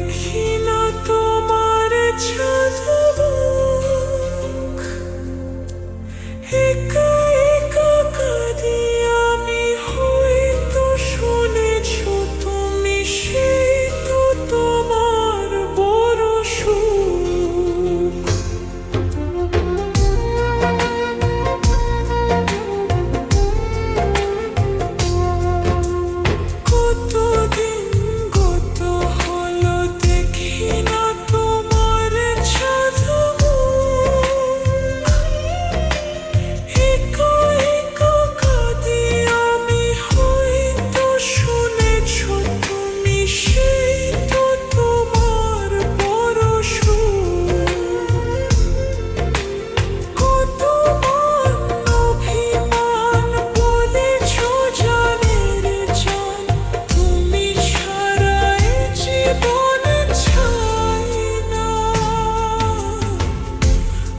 দেখি না তোমার ঝলক, একা একা কাঁদি আমি, হয়তো শুনেছ তুমি, সেই তো তোমার বড় সুখ। কতদিন গত হলো দেখি না তোমার ঝলক, একা একা কাঁদি আমি, হয়তো শুনেছ তুমি, সেই তো তোমার বড় সুখ। কতবার অভিমান বলেছ জানের জান, তুমি ছাড়া এ জীবন চাই না।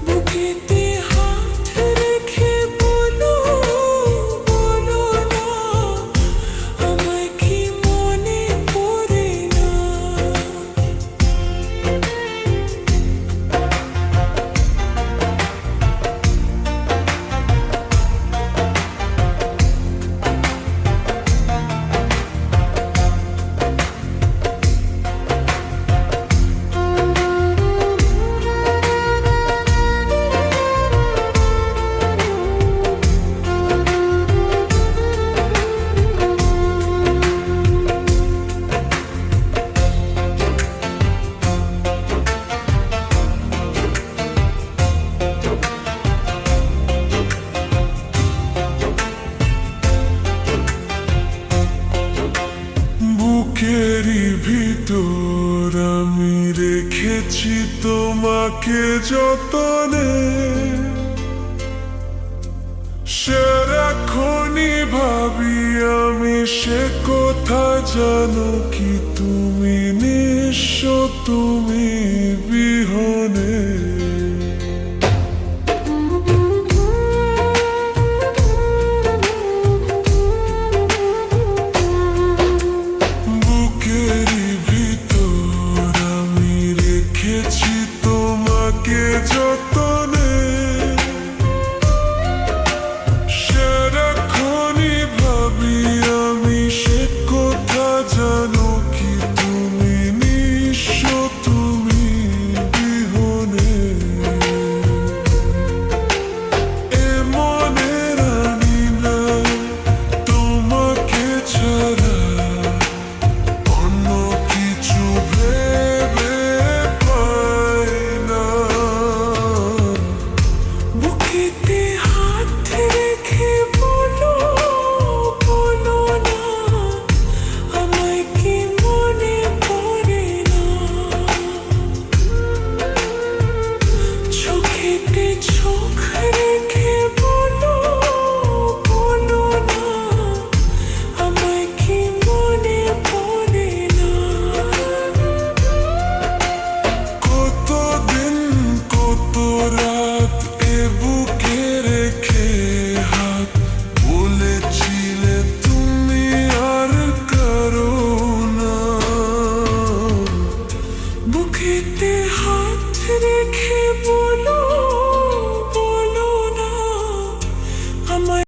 বুকেতে হাত রেখে বলো, বলো না, আমায় কি মনে পড়ে না? বুকেরই ভিতর আমি রেখেছি তোমাকে যতনে, সারাক্ষণই ভাবি আমি, সে কথা জানো কি তুমি, নিঃস্ব তুমি বিহনে। বুকেরই ভিতর আমি রেখেছি তোমাকে যতনে, সারাক্ষণই ভাবি আমি, সে কথা জানো কি তুমি, নিঃস্ব তুমি বিহনে। এ মনে রানি না তোমাকে ছাড়া, অন্য কিছু ভেবে পাই না। বুকেতে হাত রেখে বলো, বলো না, আমায় কি মনে পড়ে না? চোখেতে চোখ রেখে বলো, বলো না, আমায় কি মনে পড়ে না? কতদিন কত রাত